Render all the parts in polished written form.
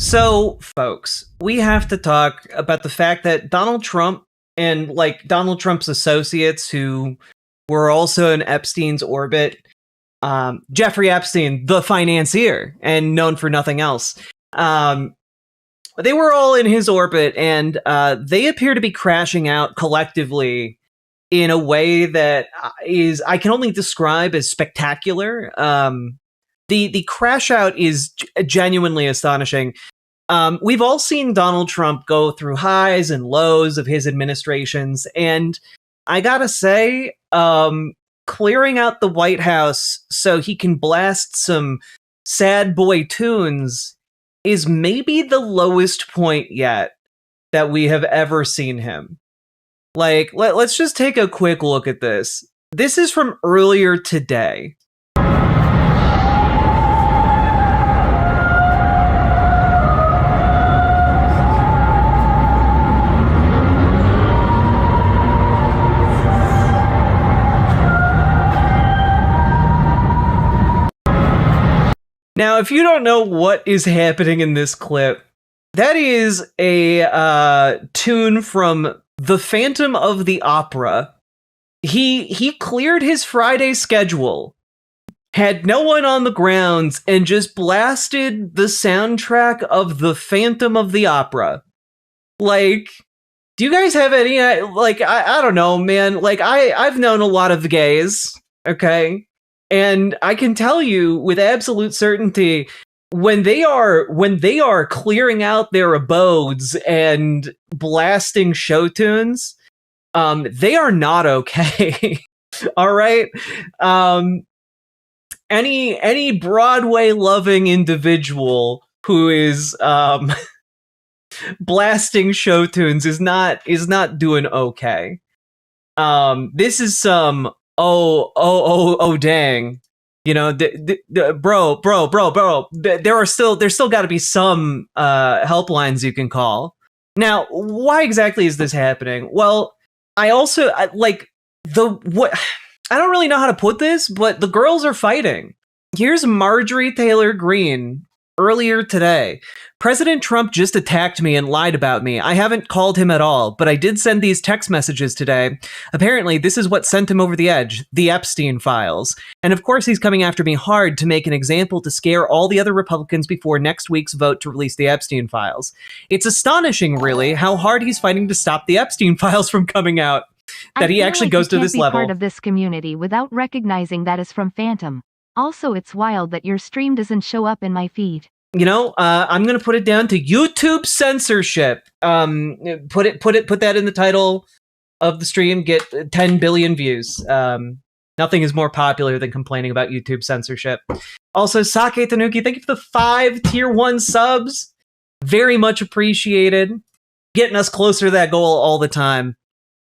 So, folks, we have to talk about the fact that Donald Trump and Donald Trump's associates who were also in Epstein's orbit, Jeffrey Epstein, the financier and known for nothing else, they were all in his orbit, and they appear to be crashing out collectively in a way that I can only describe as spectacular. The crash out is genuinely astonishing. We've all seen Donald Trump go through highs and lows of his administrations, and I gotta say, clearing out the White House so he can blast some sad boy tunes is maybe the lowest point yet that we have ever seen him. Let's just take a quick look at this. This is from earlier today. Now, if you don't know what is happening in this clip, that is a tune from The Phantom of the Opera. He cleared his Friday schedule, had no one on the grounds, and just blasted the soundtrack of The Phantom of the Opera. Do you guys have any, I don't know, man. I've known a lot of gays, okay? And I can tell you with absolute certainty, when they are clearing out their abodes and blasting show tunes, they are not okay. All right. Any Broadway loving individual who is blasting show tunes is not doing okay. This is some oh dang, you know, bro. There's still got to be some helplines you can call. Now, why exactly is this happening? Well, I don't really know how to put this, but the girls are fighting. Here's Marjorie Taylor Greene earlier today. President Trump just attacked me and lied about me. I haven't called him at all, but I did send these text messages today. Apparently, this is what sent him over the edge, the Epstein files. And of course, he's coming after me hard to make an example to scare all the other Republicans before next week's vote to release the Epstein files. It's astonishing, really, how hard he's fighting to stop the Epstein files from coming out, that he actually goes to this level. Part of this community without recognizing that is from Phantom. Also, it's wild that your stream doesn't show up in my feed. You know, I'm going to put it down to YouTube censorship. Put that in the title of the stream. Get 10 billion views. Nothing is more popular than complaining about YouTube censorship. Also, Sake Tanuki, thank you for the 5 tier 1 subs. Very much appreciated. Getting us closer to that goal all the time.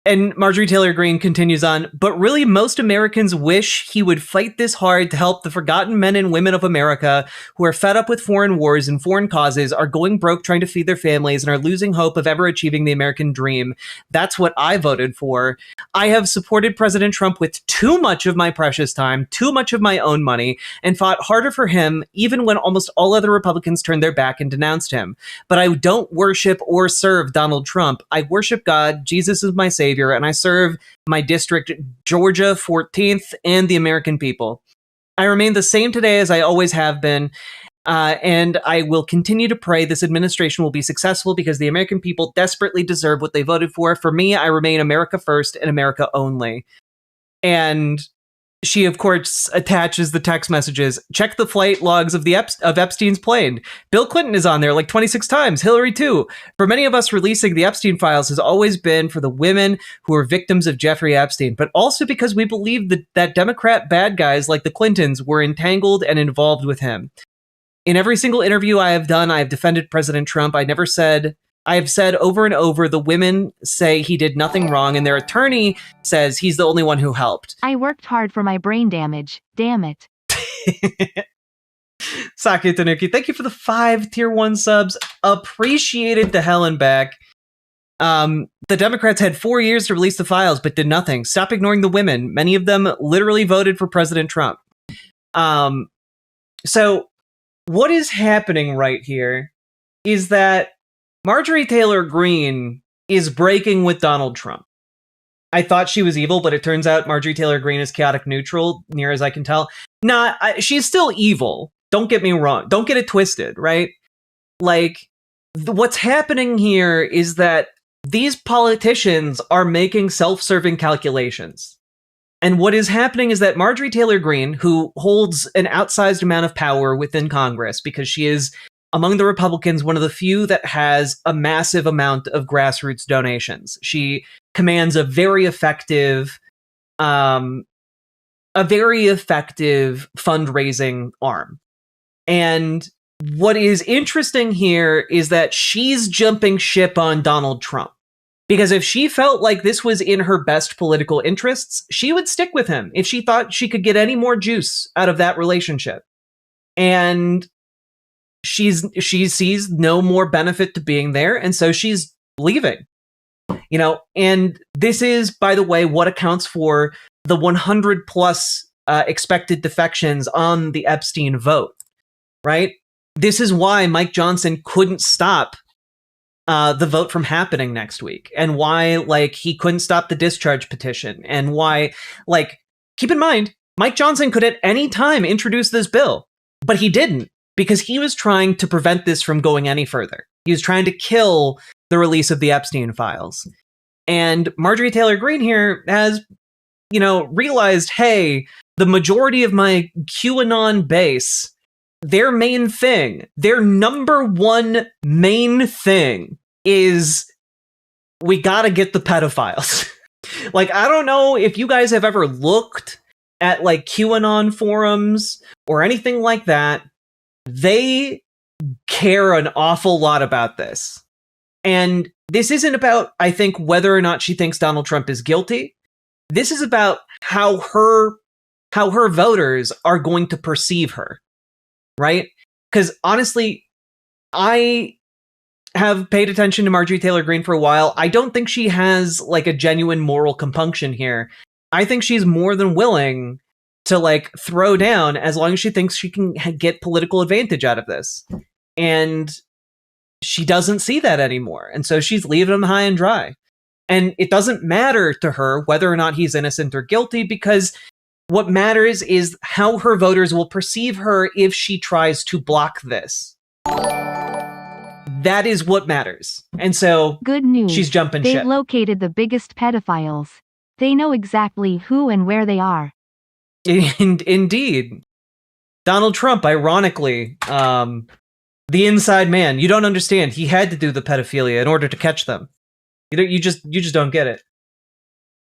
And Marjorie Taylor Greene continues on, but really most Americans wish he would fight this hard to help the forgotten men and women of America who are fed up with foreign wars and foreign causes, are going broke trying to feed their families, and are losing hope of ever achieving the American dream. That's what I voted for. I have supported President Trump with too much of my precious time, too much of my own money, and fought harder for him even when almost all other Republicans turned their back and denounced him. But I don't worship or serve Donald Trump. I worship God. Jesus is my savior. And I serve my district, Georgia 14th, and the American people. I remain the same today as I always have been, and I will continue to pray this administration will be successful because the American people desperately deserve what they voted for. For me, I remain America first and America only. And she, of course, attaches the text messages. Check the flight logs of Epstein's plane. Bill Clinton is on there like 26 times. Hillary, too. For many of us, releasing the Epstein files has always been for the women who are victims of Jeffrey Epstein, but also because we believe that Democrat bad guys like the Clintons were entangled and involved with him. In every single interview I have done, I have defended President Trump. I have said over and over, the women say he did nothing wrong, and their attorney says he's the only one who helped. I worked hard for my brain damage. Damn it. Sake Tanuki, thank you for the 5 tier 1 subs. Appreciated the hell and back. The Democrats had 4 years to release the files, but did nothing. Stop ignoring the women. Many of them literally voted for President Trump. So what is happening right here is that Marjorie Taylor Greene is breaking with Donald Trump. I thought she was evil, but it turns out Marjorie Taylor Greene is chaotic neutral, near as I can tell. She's still evil. Don't get me wrong. Don't get it twisted, right? Like, what's happening here is that these politicians are making self-serving calculations. And what is happening is that Marjorie Taylor Greene, who holds an outsized amount of power within Congress because she is, among the Republicans, one of the few that has a massive amount of grassroots donations. She commands a very effective fundraising arm. And what is interesting here is that she's jumping ship on Donald Trump. Because if she felt like this was in her best political interests, she would stick with him if she thought she could get any more juice out of that relationship. And she sees no more benefit to being there, and so she's leaving. You know, and this is, by the way, what accounts for the 100 plus expected defections on the Epstein vote, right? This is why Mike Johnson couldn't stop the vote from happening next week, and why, like, he couldn't stop the discharge petition, and why, like, keep in mind, Mike Johnson could at any time introduce this bill, but he didn't, because he was trying to prevent this from going any further. He was trying to kill the release of the Epstein files. And Marjorie Taylor Greene here has, you know, realized, hey, the majority of my QAnon base, their main thing, their number one main thing is we gotta get the pedophiles. Like, I don't know if you guys have ever looked at, like, QAnon forums or anything like that. They care an awful lot about this. And this isn't about, I think, whether or not she thinks Donald Trump is guilty. This is about how her voters are going to perceive her. Right? Because honestly, I have paid attention to Marjorie Taylor Greene for a while. I don't think she has, like, a genuine moral compunction here. I think she's more than willing to, like, throw down as long as she thinks she can get political advantage out of this. And she doesn't see that anymore. And so she's leaving him high and dry. And it doesn't matter to her whether or not he's innocent or guilty, because what matters is how her voters will perceive her if she tries to block this. That is what matters. And so, good news. She's jumping They've ship. located the biggest pedophiles. They know exactly who and where they are. Indeed. Donald Trump, ironically, the inside man. You don't understand. He had to do the pedophilia in order to catch them. You just don't get it.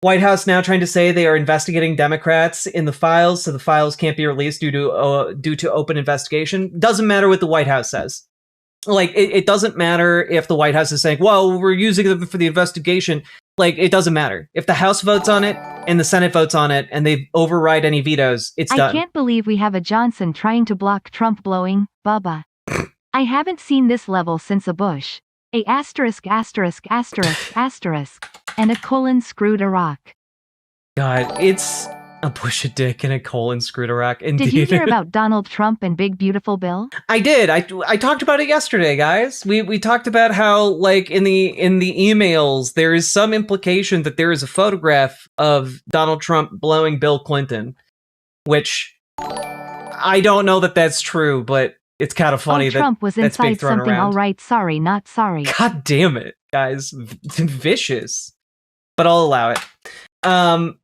White House now trying to say they are investigating Democrats in the files, so the files can't be released due to open investigation. Doesn't matter what the White House says. Like, it doesn't matter if the White House is saying, well, we're using them for the investigation. Like, it doesn't matter. If the House votes on it and the Senate votes on it and they override any vetoes, it's done. I can't believe we have a Johnson trying to block Trump blowing, Bubba. I haven't seen this level since a Bush. A asterisk, asterisk, asterisk, asterisk, and a colon screwed a rock. God, it's a Bush a dick and a colon screwed a rock. Indeed. Did you hear about Donald Trump and Big Beautiful Bill? I did. I talked about it yesterday, guys. We talked about how, like, in the emails, there is some implication that there is a photograph of Donald Trump blowing Bill Clinton, which I don't know that that's true, but it's kind of funny that Trump was that's being inside thrown something. around. All right, sorry, not sorry. God damn it, guys. Vicious. But I'll allow it.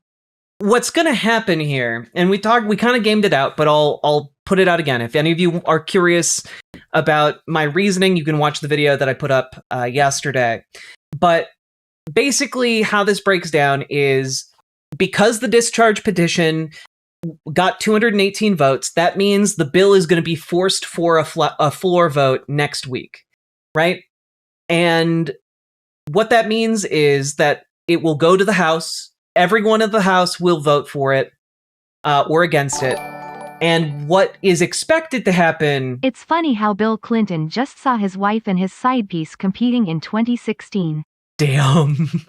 What's going to happen here, and we kind of gamed it out, but I'll put it out again. If any of you are curious about my reasoning, you can watch the video that I put up yesterday. But basically how this breaks down is, because the discharge petition got 218 votes, that means the bill is going to be forced for a floor vote next week, right? And what that means is that it will go to the House. Everyone in the House will vote for it or against it. And what is expected to happen... It's funny how Bill Clinton just saw his wife and his side piece competing in 2016. Damn.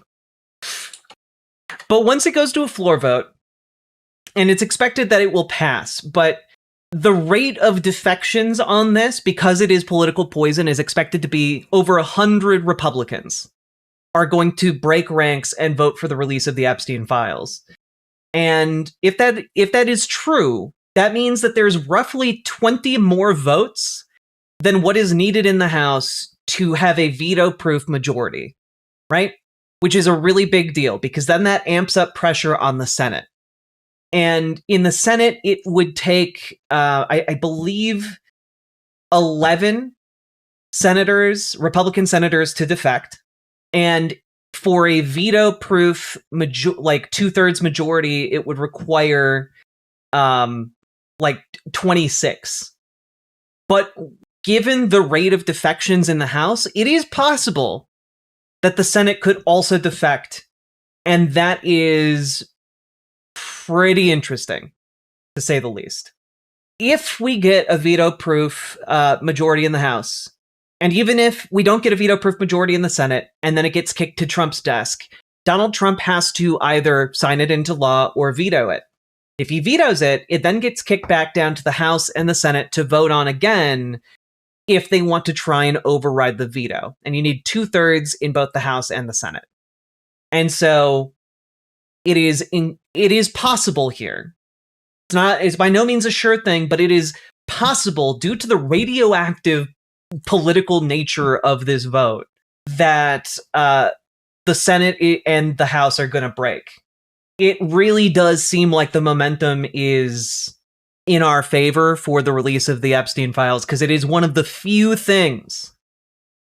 But once it goes to a floor vote, and it's expected that it will pass, but the rate of defections on this, because it is political poison, is expected to be over 100 Republicans are going to break ranks and vote for the release of the Epstein files. And if that is true, that means that there's roughly 20 more votes than what is needed in the House to have a veto-proof majority, right? Which is a really big deal, because then that amps up pressure on the Senate. And in the Senate, it would take, I believe, 11 senators, Republican senators, to defect. And for a veto-proof, like 2/3 majority, it would require, like 26. But given the rate of defections in the House, it is possible that the Senate could also defect. And that is pretty interesting, to say the least. If we get a veto-proof majority in the House, and even if we don't get a veto-proof majority in the Senate, and then it gets kicked to Trump's desk, Donald Trump has to either sign it into law or veto it. If he vetoes it, it then gets kicked back down to the House and the Senate to vote on again if they want to try and override the veto. And you need 2/3 in both the House and the Senate. And so it is possible here. It's by no means a sure thing, but it is possible, due to the radioactive political nature of this vote, that the Senate and the House are going to break. It really does seem like the momentum is in our favor for the release of the Epstein files, because it is one of the few things.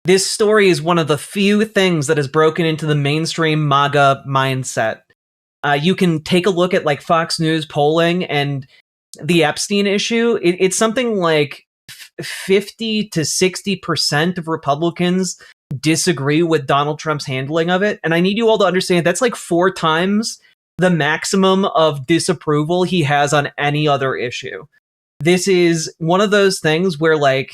This story is one of the few things that has broken into the mainstream MAGA mindset. You can take a look at like Fox News polling, and the Epstein issue, it's something like 50 to 60% of Republicans disagree with Donald Trump's handling of it. And I need you all to understand that's like 4 times the maximum of disapproval he has on any other issue. This is one of those things where, like,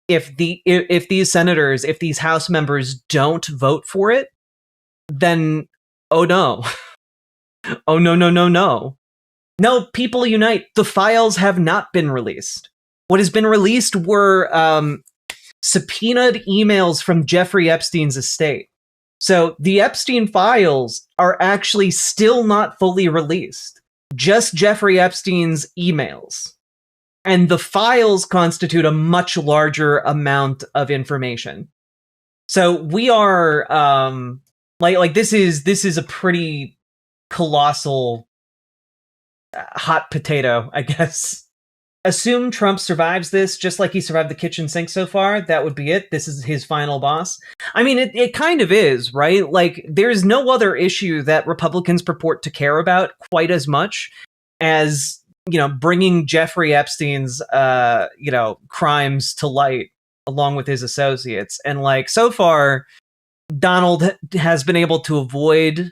if these senators, if these House members don't vote for it, then oh no. Oh no, no, no, no. No, people unite. The files have not been released. What has been released were subpoenaed emails from Jeffrey Epstein's estate. So the Epstein files are actually still not fully released. Just Jeffrey Epstein's emails. And the files constitute a much larger amount of information. So we are like this is a pretty colossal hot potato, I guess. Assume Trump survives this just like he survived the kitchen sink so far. That would be it. This is his final boss. I mean, it kind of is, right? Like, there's no other issue that Republicans purport to care about quite as much as, you know, bringing Jeffrey Epstein's, crimes to light along with his associates. And like, so far, Donald has been able to avoid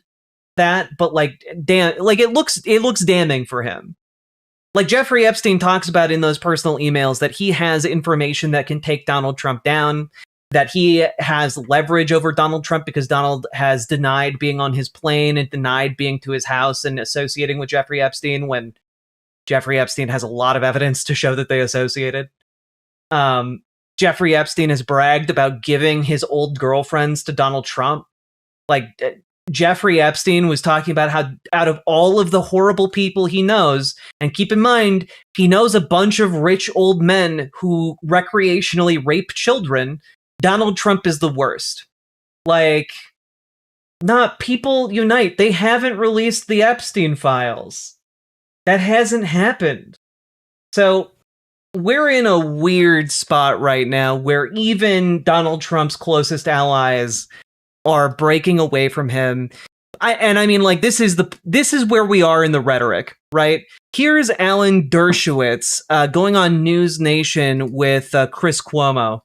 that, but like, it looks damning for him. Like, Jeffrey Epstein talks about in those personal emails that he has information that can take Donald Trump down, that he has leverage over Donald Trump because Donald has denied being on his plane and denied being to his house and associating with Jeffrey Epstein, when Jeffrey Epstein has a lot of evidence to show that they associated. Jeffrey Epstein has bragged about giving his old girlfriends to Donald Trump. Like, Jeffrey Epstein was talking about how out of all of the horrible people he knows, and keep in mind, he knows a bunch of rich old men who recreationally rape children, Donald Trump is the worst. Like, people unite. They haven't released the Epstein files. That hasn't happened. So we're in a weird spot right now where even Donald Trump's closest allies are breaking away from him. I mean, like, this is where we are in the rhetoric, right? Here's Alan Dershowitz going on News Nation with Chris Cuomo.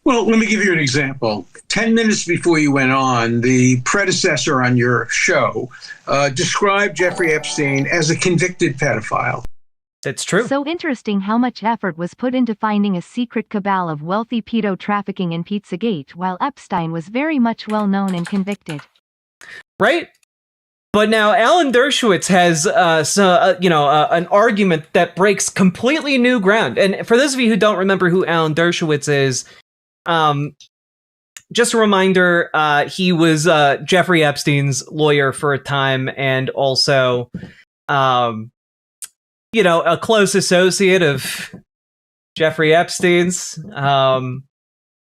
Well, let me give you an example. 10 minutes before you went on, the predecessor on your show described Jeffrey Epstein as a convicted pedophile. That's true. So interesting how much effort was put into finding a secret cabal of wealthy pedo trafficking in Pizzagate, while Epstein was very much well known and convicted. Right? But now Alan Dershowitz has an argument that breaks completely new ground. And for those of you who don't remember who Alan Dershowitz is, just a reminder, he was Jeffrey Epstein's lawyer for a time, and also, a close associate of Jeffrey Epstein's.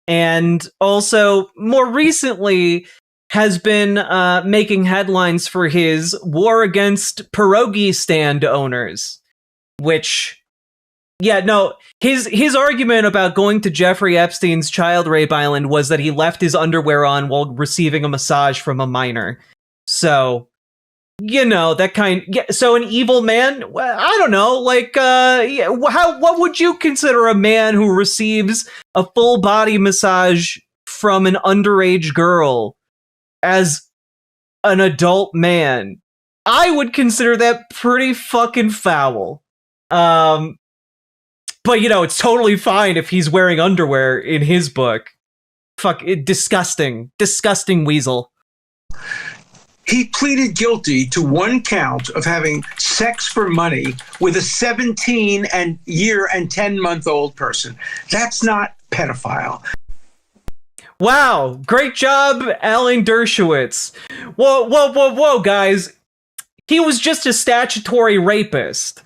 And also, more recently, has been making headlines for his war against pierogi stand owners, which... Yeah, no, his argument about going to Jeffrey Epstein's child rape island was that he left his underwear on while receiving a massage from a minor. So, that kind... Yeah, so an evil man? I don't know, what would you consider a man who receives a full body massage from an underage girl as an adult man? I would consider that pretty fucking foul. But, it's totally fine if he's wearing underwear in his book. Fuck, disgusting. Disgusting weasel. He pleaded guilty to one count of having sex for money with a 17-year and 10-month-old person. That's not pedophile. Wow, great job, Alan Dershowitz. Whoa, guys. He was just a statutory rapist.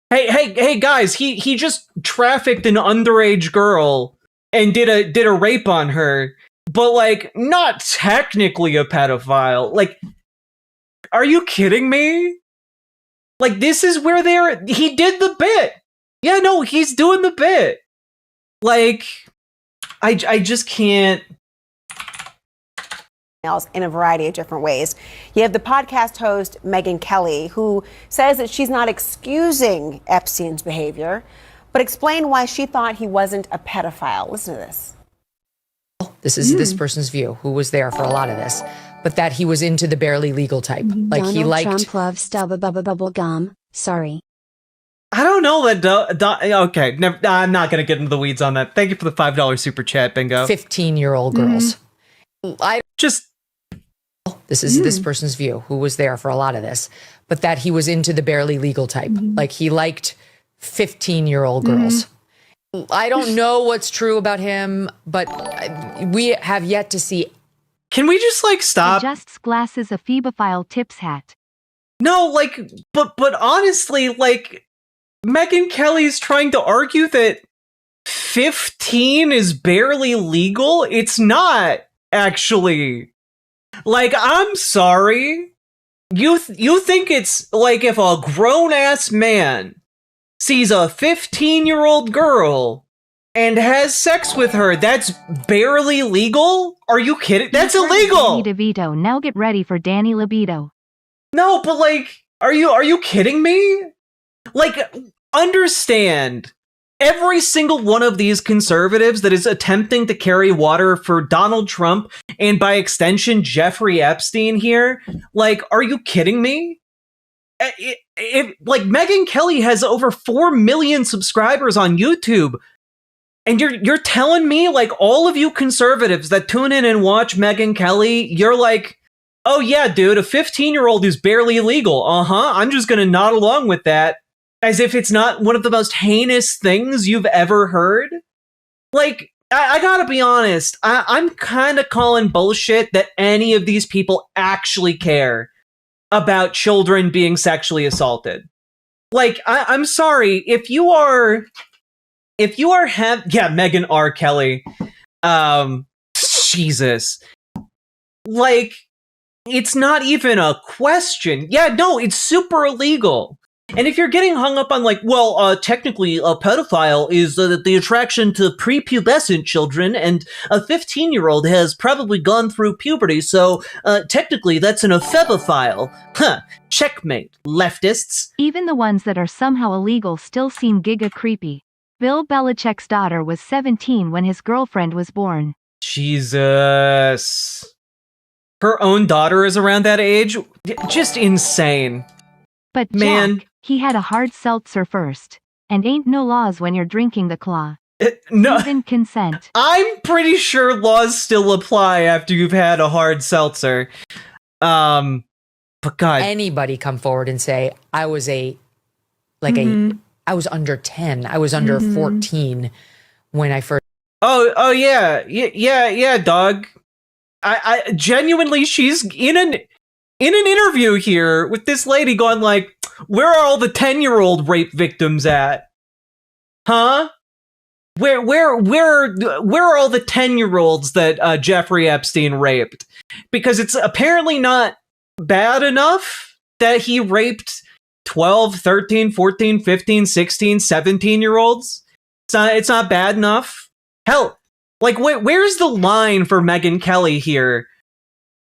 Hey, guys, he just trafficked an underage girl and did a rape on her, but, not technically a pedophile. Are you kidding me? This is where he did the bit. Yeah, no, he's doing the bit. I just can't. In a variety of different ways. You have the podcast host, Megyn Kelly, who says that she's not excusing Epstein's behavior, but explain why she thought he wasn't a pedophile. Listen to this. This is this person's view, who was there for a lot of this, but that he was into the barely legal type. He liked... Trump loves stubba bubba bubble gum. Sorry. I don't know that... okay, I'm not going to get into the weeds on that. Thank you for the $5 super chat, Bingo. 15-year-old girls. This is this person's view, who was there for a lot of this, but that he was into the barely legal type. He liked 15-year-old girls. I don't know what's true about him, but we have yet to see. Can we just stop? Adjusts glasses a phebophile tips hat. No, but honestly, Megyn Kelly's trying to argue that 15 is barely legal. It's not, actually. I'm sorry. You think it's if a grown-ass man sees a 15-year-old girl and has sex with her, that's barely legal? Are you kidding? That's illegal! Danny DeVito, now get ready for Danny Libido. No, but are you kidding me? Understand. Every single one of these conservatives that is attempting to carry water for Donald Trump and by extension Jeffrey Epstein here, are you kidding me? Megyn Kelly has over 4 million subscribers on YouTube, and you're telling me all of you conservatives that tune in and watch Megyn Kelly, you're oh yeah, dude, a 15-year-old who's barely legal. I'm just gonna nod along with that. As if it's not one of the most heinous things you've ever heard. I gotta be honest, I'm kind of calling bullshit that any of these people actually care about children being sexually assaulted. I'm sorry, if you are Meghan R. Kelly, Jesus. It's not even a question. Yeah, no, it's super illegal. And if you're getting hung up on technically a pedophile is the attraction to prepubescent children, and a 15-year-old has probably gone through puberty, so technically that's an ephebophile. Huh, checkmate, leftists. Even the ones that are somehow illegal still seem giga creepy. Bill Belichick's daughter was 17 when his girlfriend was born. Jesus. Her own daughter is around that age? Just insane. But man, Jack, he had a hard seltzer first. And ain't no laws when you're drinking the claw. No. Even consent. I'm pretty sure laws still apply after you've had a hard seltzer. But God, anybody come forward and say, I was I was under 10. I was under 14 when I first. Oh yeah, dog. I genuinely, she's in an interview here with this lady going like, where are all the 10-year-old rape victims at? Huh? Where are all the 10-year-olds that Jeffrey Epstein raped? Because it's apparently not bad enough that he raped 12, 13, 14, 15, 16, 17-year-olds. It's not bad enough. Hell, like, where's the line for Megyn Kelly here?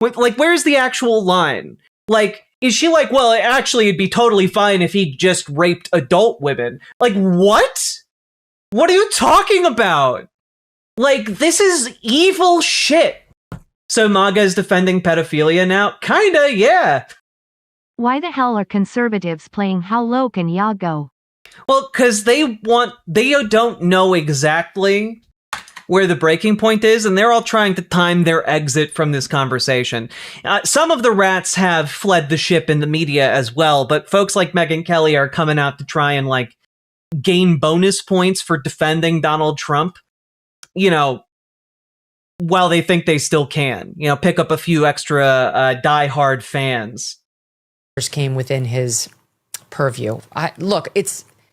Like, where's the actual line? Like, is she like, well, actually, it'd be totally fine if he just raped adult women? Like, what? What are you talking about? Like, this is evil shit. So MAGA is defending pedophilia now? Kinda, yeah. Why the hell are conservatives playing How Low Can Ya Go? Well, because they don't know exactly where the breaking point is, and they're all trying to time their exit from this conversation. Some of the rats have fled the ship in the media as well, but folks like Megyn Kelly are coming out to try and, like, gain bonus points for defending Donald Trump, you know, while they think they still can, you know, pick up a few extra diehard fans. Came within his purview. Look,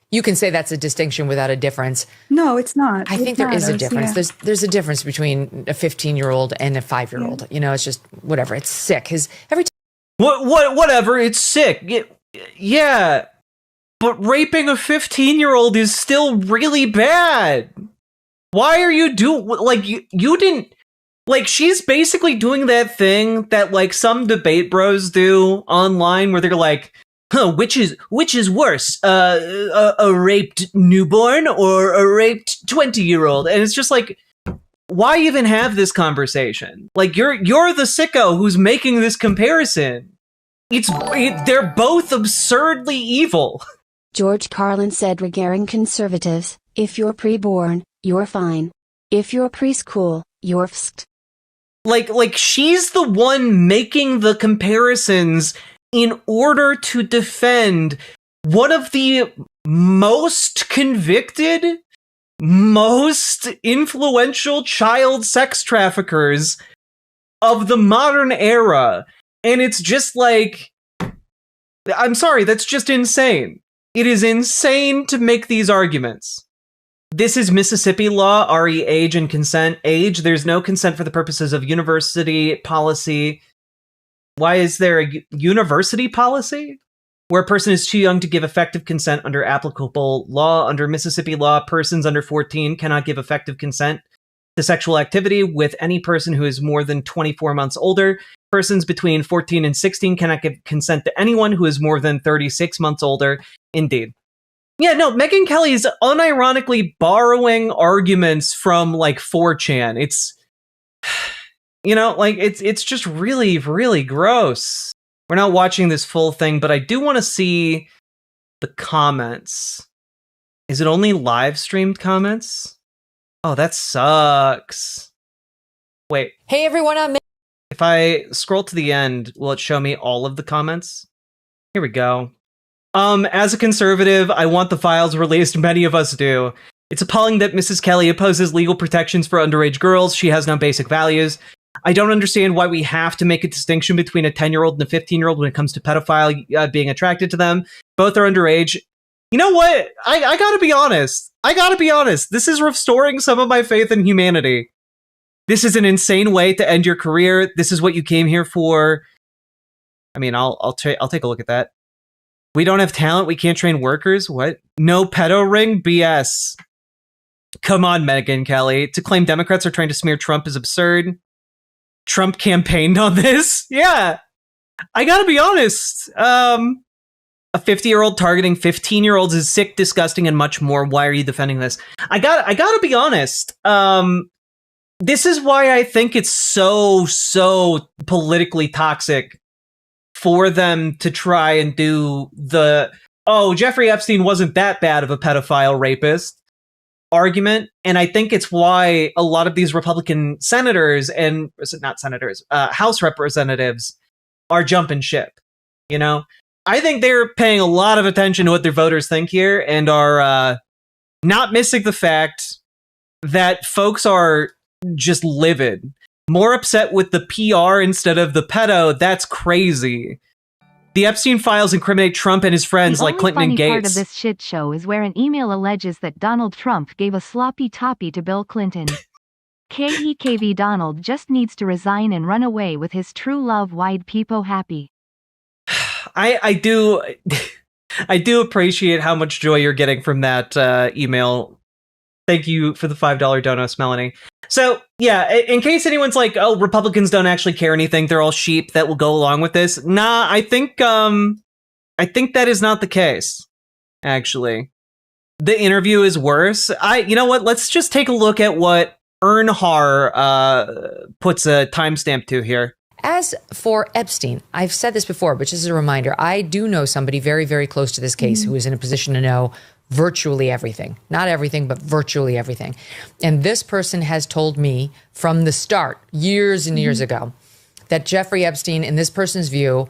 you can say that's a distinction without a difference. No, it's not. I think there is a difference. Yeah. There's a difference between a 15-year-old and a 5-year-old. You know, it's just whatever. It's sick. Whatever. It's sick. Yeah, but raping a 15-year-old is still really bad. Why are you you didn't, like, she's basically doing that thing that, like, some debate bros do online where they're like, which is worse, a raped newborn or a raped 20-year-old? And it's just like, why even have this conversation? Like, you're the sicko who's making this comparison. They're both absurdly evil. George Carlin said regarding conservatives, if you're preborn, you're fine. If you're preschool, you're fst. Like she's the one making the comparisons in order to defend one of the most convicted, most influential child sex traffickers of the modern era. And it's just like, I'm sorry, that's just insane. It is insane to make these arguments. This is Mississippi law, RE age and consent. Age, there's no consent for the purposes of university policy. Why is there a university policy? Where a person is too young to give effective consent under applicable law. Under Mississippi law, persons under 14 cannot give effective consent to sexual activity with any person who is more than 24 months older. Persons between 14 and 16 cannot give consent to anyone who is more than 36 months older. Indeed. Yeah, no, Megyn Kelly is unironically borrowing arguments from, like, 4chan. It's, you know, like, it's just really, really gross. We're not watching this full thing, but I do want to see the comments. Is it only live streamed comments? Oh, that sucks. Wait. Hey, everyone, if I scroll to the end, will it show me all of the comments? Here we go. As a conservative, I want the files released. Many of us do. It's appalling that Mrs. Kelly opposes legal protections for underage girls. She has no basic values. I don't understand why we have to make a distinction between a 10-year-old and a 15-year-old when it comes to pedophile being attracted to them. Both are underage. You know what? I gotta be honest. This is restoring some of my faith in humanity. This is an insane way to end your career. This is what you came here for. I mean, I'll take a look at that. We don't have talent. We can't train workers. What? No pedo ring? BS. Come on, Megyn Kelly. To claim Democrats are trying to smear Trump is absurd. Trump campaigned on this? Yeah. I gotta be honest. A 50-year-old targeting 15-year-olds is sick, disgusting, and much more. Why are you defending this? I gotta be honest. This is why I think it's so politically toxic for them to try and do the, oh, Jeffrey Epstein wasn't that bad of a pedophile rapist argument. And I think it's why a lot of these Republican senators and, not senators, House representatives are jumping ship. You know, I think they're paying a lot of attention to what their voters think here and are not missing the fact that folks are just livid, more upset with the PR instead of the pedo. That's crazy. The Epstein files incriminate Trump and his friends like Clinton and Gates. The only funny part of this shit show is where an email alleges that Donald Trump gave a sloppy toppy to Bill Clinton. KEKV Donald just needs to resign and run away with his true love wide peepo happy. I do appreciate how much joy you're getting from that email. Thank you for the $5 donos, Melanie. So, yeah, in case anyone's like, oh, Republicans don't actually care anything, they're all sheep that will go along with this. Nah, I think that is not the case, actually. The interview is worse. You know what? Let's just take a look at what Earnhardt puts a timestamp to here. As for Epstein, I've said this before, but just as a reminder, I do know somebody very, very close to this case who is in a position to know virtually everything. Not everything, but virtually everything. And this person has told me from the start, years and years ago, that Jeffrey Epstein, in this person's view,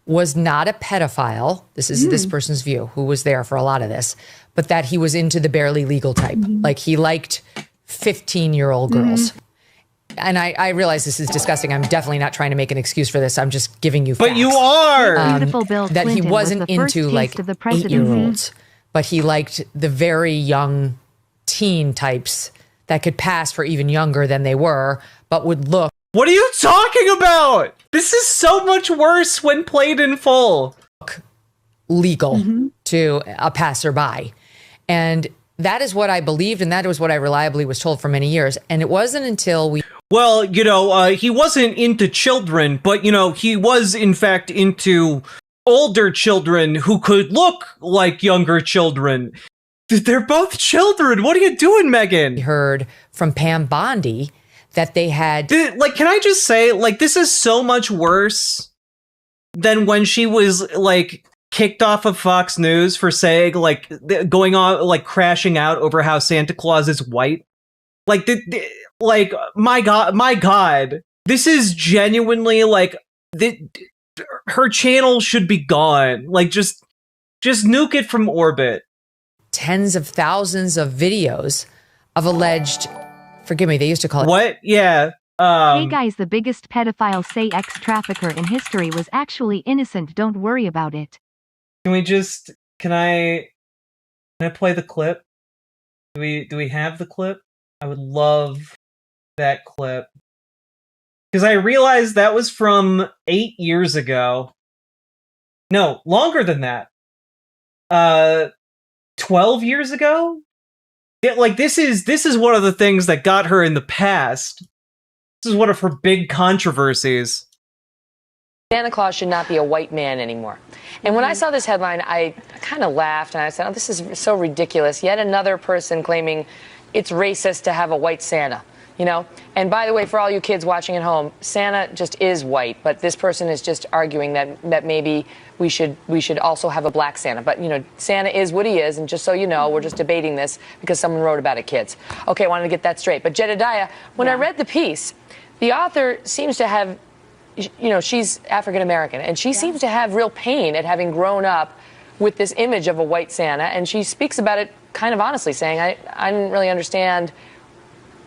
was not a pedophile. This is this person's view, who was there for a lot of this, but that he was into the barely legal type. Like he liked 15-year-old girls. And I realize this is disgusting. I'm definitely not trying to make an excuse for this. I'm just giving you facts. But you are! Beautiful Bill that Clinton he wasn't into like 8-year-olds, but he liked the very young teen types that could pass for even younger than they were, but would look. What are you talking about? This is so much worse when played in full. Legal to a passerby. And that is what I believed, and that was what I reliably was told for many years. And it wasn't until we... Well, you know, he wasn't into children, but, you know, he was, in fact, into older children who could look like younger children. They're both children. What are you doing, Megan? We heard from Pam Bondi that they had... Like, can I just say, like, this is so much worse than when she was, like, kicked off of Fox News for saying, like, going on, like, crashing out over how Santa Claus is white. Like, like, my God, this is genuinely, like, her channel should be gone. Like, just nuke it from orbit. Tens of thousands of videos of alleged, forgive me, they used to call it... What? Yeah. Hey guys, the biggest pedophile sex trafficker in history was actually innocent. Don't worry about it. Can I play the clip? Do we have the clip? I would love that clip. Because I realized that was from 8 years ago. No, longer than that. 12 years ago? Yeah, like this is one of the things that got her in the past. This is one of her big controversies. Santa Claus should not be a white man anymore. And when I saw this headline, I kind of laughed and I said, oh, this is so ridiculous. Yet another person claiming it's racist to have a white Santa, you know? And by the way, for all you kids watching at home, Santa just is white, but this person is just arguing that maybe we should also have a black Santa. But, you know, Santa is what he is, and just so you know, we're just debating this because someone wrote about it, kids. Okay, I wanted to get that straight. But Jedediah, when I read the piece, the author seems to have, you know, she's African-American, and she seems to have real pain at having grown up with this image of a white Santa, and she speaks about it kind of honestly, saying, I didn't really understand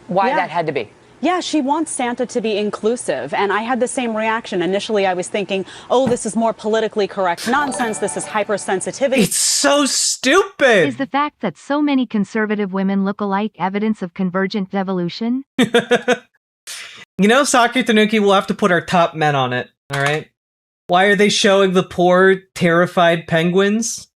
why that had to be. Yeah, she wants Santa to be inclusive, and I had the same reaction. Initially, I was thinking, oh, this is more politically correct nonsense, this is hypersensitivity. It's so stupid! Is the fact that so many conservative women look alike evidence of convergent evolution? You know, Saki Tanuki will have to put our top men on it, alright? Why are they showing the poor, terrified penguins?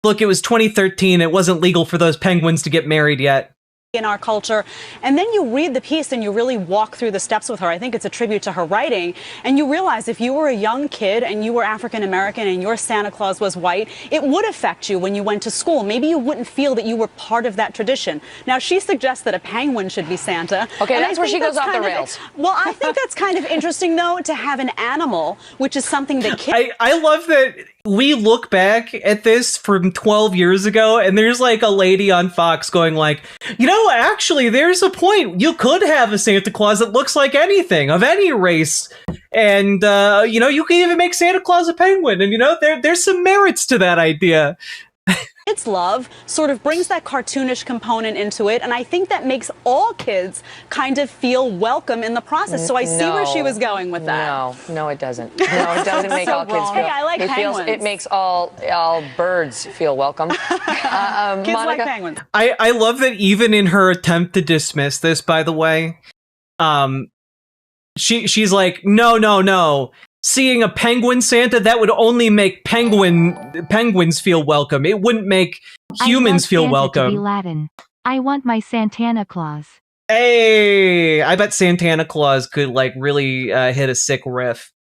Look, it was 2013, it wasn't legal for those penguins to get married yet. In our culture, and then you read the piece and you really walk through the steps with her. I think it's a tribute to her writing, and you realize if you were a young kid and you were African American and your Santa Claus was white, it would affect you when you went to school. Maybe you wouldn't feel that you were part of that tradition. Now she suggests that a penguin should be Santa. Okay, that's where she goes off the rails. Well, I think that's kind of interesting though, to have an animal, which is something that kids... I love that we look back at this from 12 years ago, and there's like a lady on Fox going like, you know, actually, there's a point. You could have a Santa Claus that looks like anything, of any race And, you can even make Santa Claus a penguin. And, there's some merits to that idea. Kids love sort of brings that cartoonish component into it, and I think that makes all kids kind of feel welcome in the process. So I see where she was going with that. No, it doesn't. No, it doesn't make all kids feel. Hey, I like penguins. It makes all birds feel welcome. Kids Monica? like penguins. I love that even in her attempt to dismiss this, by the way, she's like, no. Seeing a penguin Santa, that would only make penguins feel welcome. It wouldn't make humans feel Santa welcome. To be Latin. I want my Santana Claus. Hey, I bet Santana Claus could really hit a sick riff.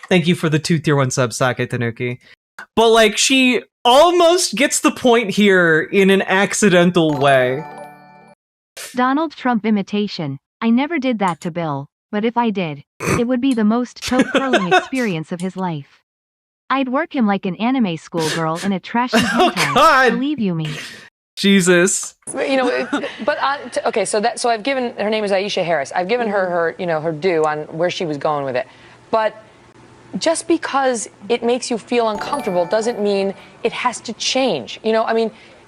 Thank you for the 2 tier 1 sub, Sake Tanuki. But she almost gets the point here in an accidental way. Donald Trump imitation. I never did that to Bill. But if I did, it would be the most toe-curling experience of his life. I'd work him like an anime schoolgirl in a trashy hentai. God. Believe you me. Jesus. So I've given, her name is Aisha Harris. I've given her her due on where she was going with it. But just because it makes you feel uncomfortable doesn't mean it has to change.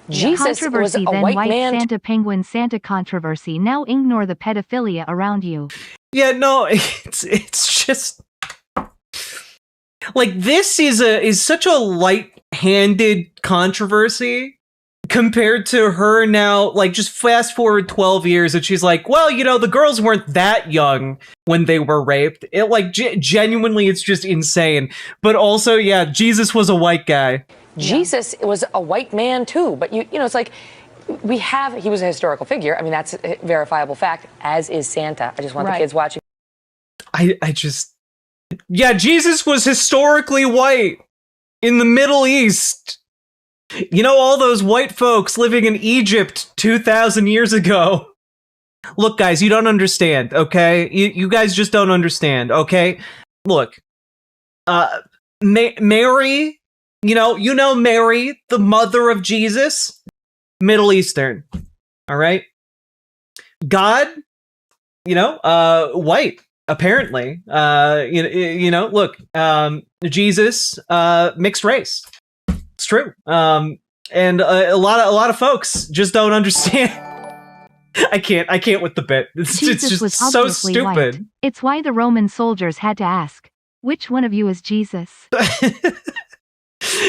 Jesus was a then white man. Santa penguin Santa controversy. Now ignore the pedophilia around you. Yeah, no, it's just this is such a light-handed controversy compared to her now. Just fast forward 12 years, and she's like, well, the girls weren't that young when they were raped. It genuinely, it's just insane. But also, yeah, Jesus was a white guy. Jesus was a white man too, but it's like he was a historical figure. I mean, that's a verifiable fact, as is Santa. I just want the kids watching. Jesus was historically white in the Middle East. All those white folks living in Egypt 2,000 years ago. Look, guys, you don't understand, okay? You guys just don't understand, okay? Look, Mary, Mary, the mother of Jesus, Middle Eastern, all right? God, white, apparently. Look, Jesus, mixed race. It's true. And a lot of folks just don't understand. I can't with the bit. It's just so stupid. White. It's why the Roman soldiers had to ask, which one of you is Jesus?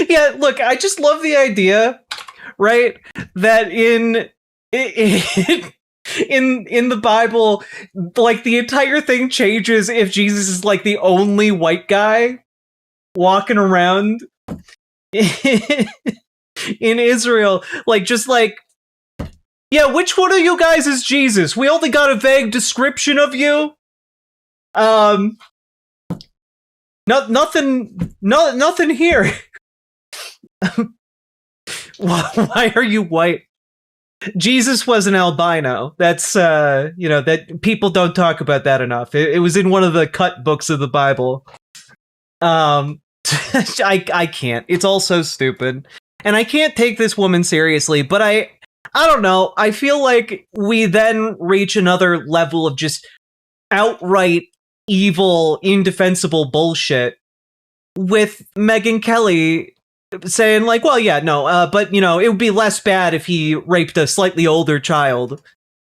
Yeah, look, I just love the idea, right? That in the Bible, the entire thing changes if Jesus is the only white guy walking around in Israel. Yeah, which one of you guys is Jesus? We only got a vague description of you. Nothing here. Why are you white? Jesus was an albino. That's that people don't talk about that enough. It was in one of the cut books of the Bible. I can't. It's all so stupid, and I can't take this woman seriously. But I don't know. I feel like we then reach another level of just outright evil, indefensible bullshit with Megyn Kelly saying well, yeah, no, but it would be less bad if he raped a slightly older child.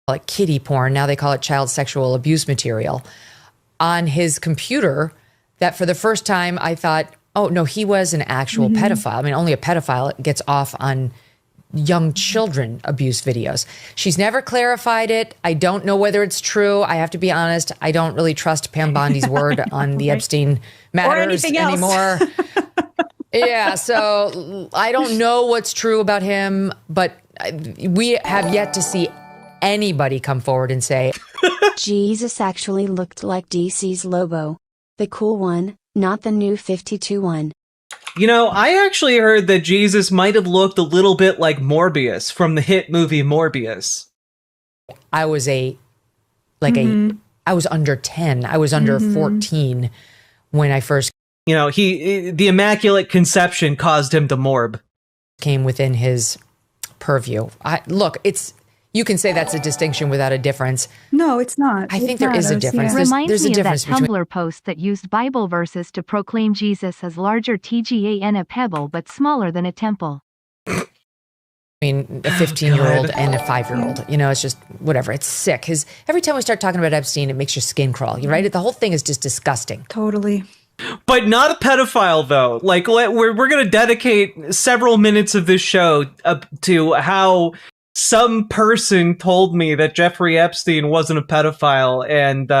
Like kiddie porn, now they call it child sexual abuse material on his computer. That for the first time I thought, oh no, he was an actual pedophile. I mean, only a pedophile gets off on young children abuse videos. She's never clarified it. I don't know whether it's true. I have to be honest. I don't really trust Pam Bondi's word on the Epstein matters anymore. Yeah, so I don't know what's true about him, but we have yet to see anybody come forward and say, Jesus actually looked like DC's Lobo. The cool one, not the new 52 one. I actually heard that Jesus might have looked a little bit like Morbius from the hit movie Morbius. I was I was under 10. I was under 14 when I first. The Immaculate Conception caused him to morb. Came within his purview. Look, You can say that's a distinction without a difference. No, it's not. I think there is a difference. Reminds There's a me of that difference between. Tumblr post that used Bible verses to proclaim Jesus as larger than a pebble but smaller than a temple. I mean, a 15-year-old and a 5-year-old. You know, it's just whatever. It's sick. Every time we start talking about Epstein, it makes your skin crawl. You right? The whole thing is just disgusting. Totally. But not a pedophile, though. Like, we're going to dedicate several minutes of this show to how some person told me that Jeffrey Epstein wasn't a pedophile, and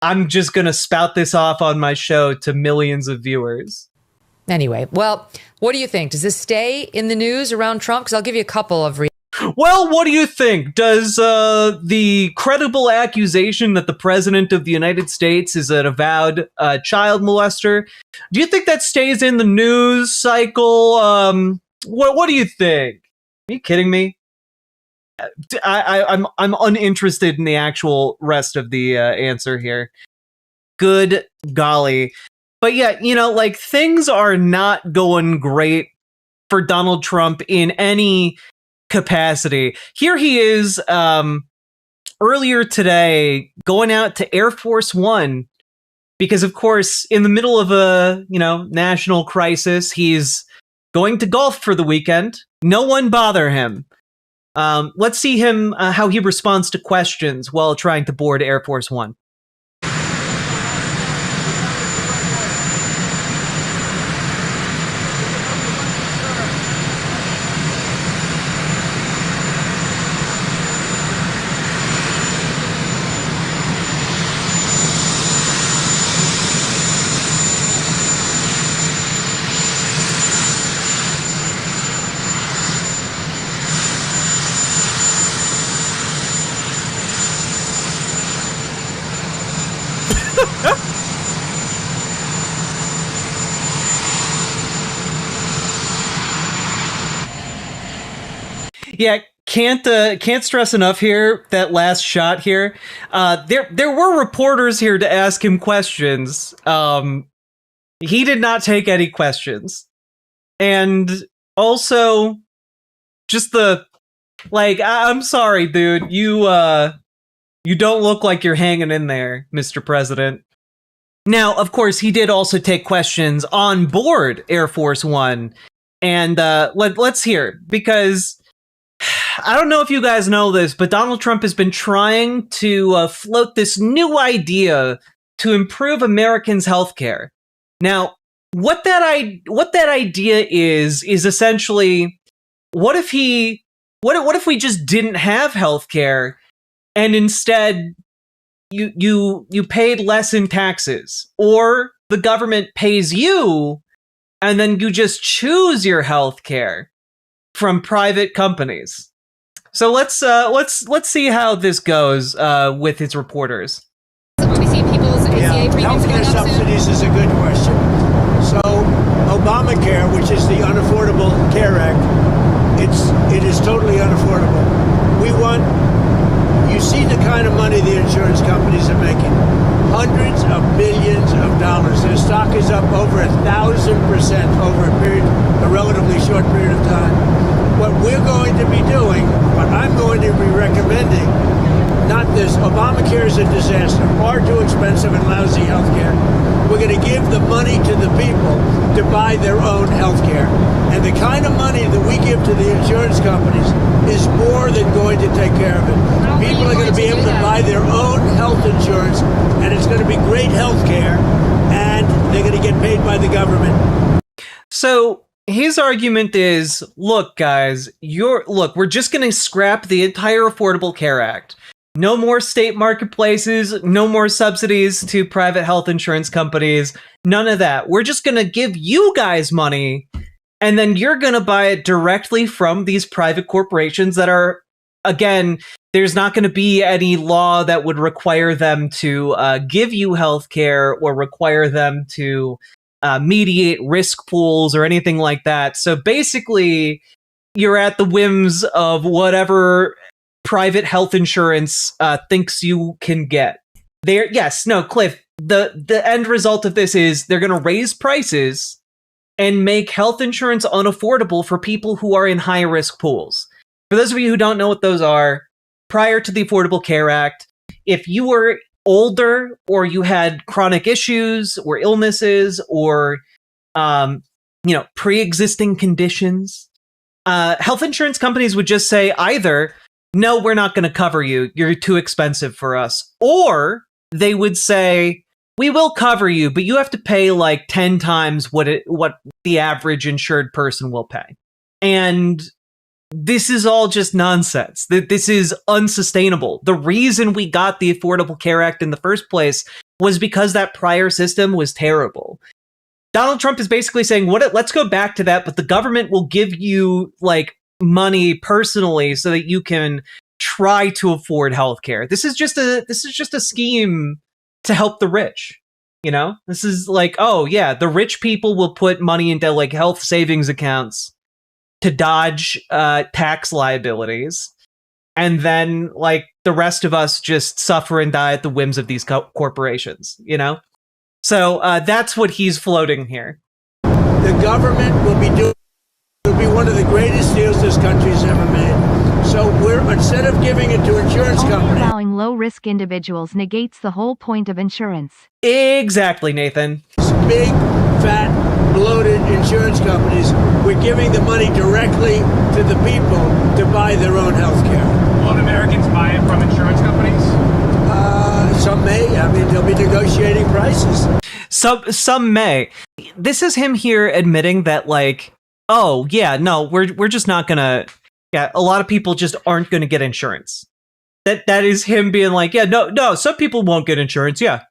I'm just going to spout this off on my show to millions of viewers. Anyway, well, what do you think? Does this stay in the news around Trump? Because I'll give you a couple of Well, what do you think? Does the credible accusation that the president of the United States is an avowed child molester, do you think that stays in the news cycle? What do you think? Are you kidding me? I'm uninterested in the actual rest of the answer here. Good golly. But yeah, you know, like, things are not going great for Donald Trump in any capacity. Here he is earlier today going out to Air Force One because, of course, in the middle of a, national crisis, he's going to golf for the weekend. No one bother him. Let's see him how he responds to questions while trying to board Air Force One. Yeah, can't stress enough here, that last shot here. There were reporters here to ask him questions. He did not take any questions. And also, just I'm sorry, dude. You don't look like you're hanging in there, Mr. President. Now, of course, he did also take questions on board Air Force One. And let's hear, because I don't know if you guys know this, but Donald Trump has been trying to float this new idea to improve Americans' healthcare. Now, what that idea is essentially, what if we just didn't have healthcare, and instead you paid less in taxes, or the government pays you, and then you just choose your healthcare from private companies. So let's see how this goes with his reporters. We see people's ACA premiums going Healthcare up subsidies soon. is a good question. So Obamacare, which is the Unaffordable Care Act, it is totally unaffordable. You see the kind of money the insurance companies are making. Hundreds of billions of dollars. Their stock is up over 1,000% over a relatively short period of time. What we're going to be doing, what I'm going to be recommending, not this. Obamacare is a disaster, far too expensive and lousy health care. We're going to give the money to the people to buy their own health care. And the kind of money that we give to the insurance companies is more than going to take care of it. People are going to be able to buy their own health insurance, and it's going to be great health care, and they're going to get paid by the government. So his argument is, look, guys, we're just going to scrap the entire Affordable Care Act. No more state marketplaces, no more subsidies to private health insurance companies, none of that. We're just going to give you guys money, and then you're going to buy it directly from these private corporations that are, again, there's not going to be any law that would require them to give you healthcare or require them to mediate risk pools or anything like that. So basically, you're at the whims of whatever private health insurance thinks you can get. Cliff, the end result of this is they're going to raise prices and make health insurance unaffordable for people who are in high risk pools. For those of you who don't know what those are, prior to the Affordable Care Act, if you were older or you had chronic issues or illnesses or, pre-existing conditions, health insurance companies would just say either, no, we're not going to cover you. You're too expensive for us. Or they would say, we will cover you, but you have to pay like 10 times what the average insured person will pay. And this is all just nonsense. This is unsustainable. The reason we got the Affordable Care Act in the first place was because that prior system was terrible. Donald Trump is basically saying, let's go back to that, but the government will give you like money personally so that you can try to afford healthcare. This is just a scheme to help the rich. This is like, oh yeah, the rich people will put money into like health savings accounts to dodge tax liabilities, and then like the rest of us just suffer and die at the whims of these corporations. So that's what he's floating here. The government will be one of the greatest deals this country's ever made. So instead of giving it to insurance companies, allowing low-risk individuals negates the whole point of insurance. Exactly, Nathan. Big, fat, bloated insurance companies, we're giving the money directly to the people to buy their own health care. Won't Americans buy it from insurance companies? Some may. I mean, they'll be negotiating prices. Some may. This is him here admitting that, like, oh yeah, no, we're just not gonna. Yeah, a lot of people just aren't gonna get insurance. That is him being like, yeah, no, some people won't get insurance. Yeah,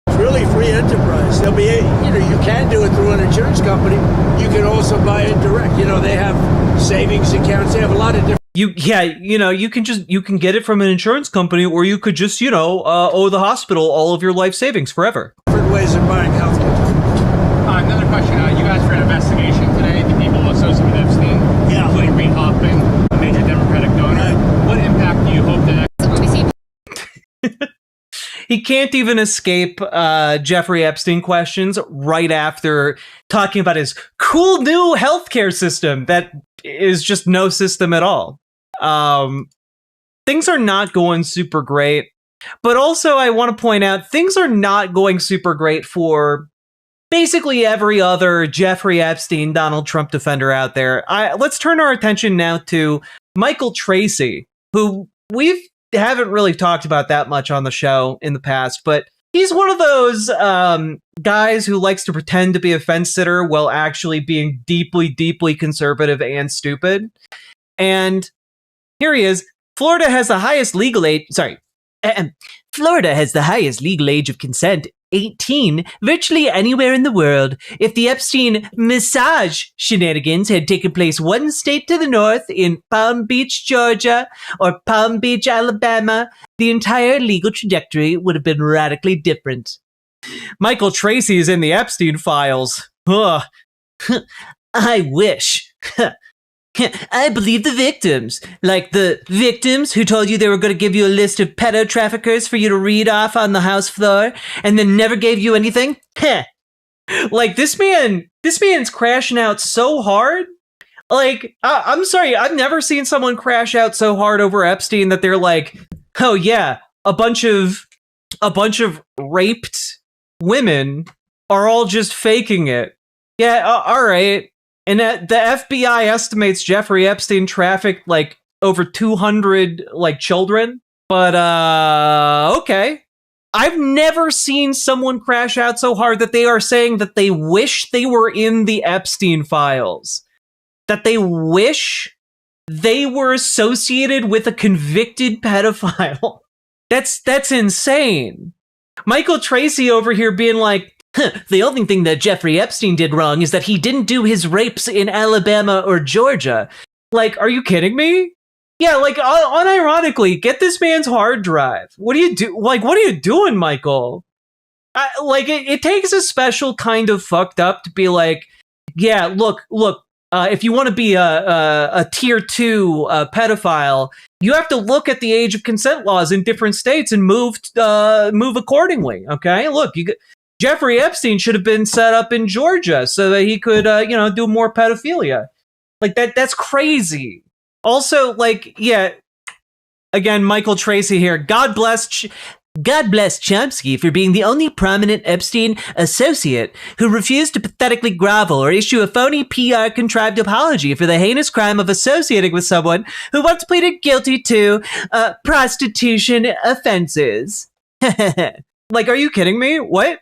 it's really free enterprise. There'll be, you can do it through an insurance company. You can also buy it direct. They have savings accounts. They have a lot of different. You can get it from an insurance company, or you could just, owe the hospital all of your life savings forever. Different ways of buying health care. Another question. You guys for an investigation today, the people associated with Epstein, including Reid Hoffman, a major Democratic donor. Right. What impact do you hope that? He can't even escape Jeffrey Epstein questions right after talking about his cool new healthcare system that is just no system at all. Things are not going super great. But also, I want to point out, things are not going super great for basically every other Jeffrey Epstein, Donald Trump defender out there. Let's turn our attention now to Michael Tracy, who we haven't really talked about that much on the show in the past, but he's one of those guys who likes to pretend to be a fence sitter while actually being deeply, deeply conservative and stupid. And here he is. Florida has the highest legal age. Florida has the highest legal age of consent, 18, virtually anywhere in the world. If the Epstein massage shenanigans had taken place one state to the north, in Palm Beach, Georgia, or Palm Beach, Alabama, the entire legal trajectory would have been radically different. Michael Tracy is in the Epstein files. Ugh. I wish. I believe the victims. Like the victims who told you they were going to give you a list of pedo traffickers for you to read off on the house floor and then never gave you anything. Like this man's crashing out so hard. Like, I'm sorry, I've never seen someone crash out so hard over Epstein that they're like, oh yeah, a bunch of raped women are all just faking it. Yeah, all right. And the FBI estimates Jeffrey Epstein trafficked like over 200 like children. But okay. I've never seen someone crash out so hard that they are saying that they wish they were in the Epstein files. That they wish they were associated with a convicted pedophile. That's insane. Michael Tracy over here being like, the only thing that Jeffrey Epstein did wrong is that he didn't do his rapes in Alabama or Georgia. Like, are you kidding me? Yeah, like, unironically, get this man's hard drive. What do you do? Like, what are you doing, Michael? It takes a special kind of fucked up to be like, yeah, look, if you want to be a tier 2 pedophile, you have to look at the age of consent laws in different states and move accordingly, okay? Look, Jeffrey Epstein should have been set up in Georgia so that he could, do more pedophilia. Like that's crazy. Also, like, yeah, again, Michael Tracy here. God bless Chomsky for being the only prominent Epstein associate who refused to pathetically grovel or issue a phony PR contrived apology for the heinous crime of associating with someone who once pleaded guilty to prostitution offenses. Like, are you kidding me? What?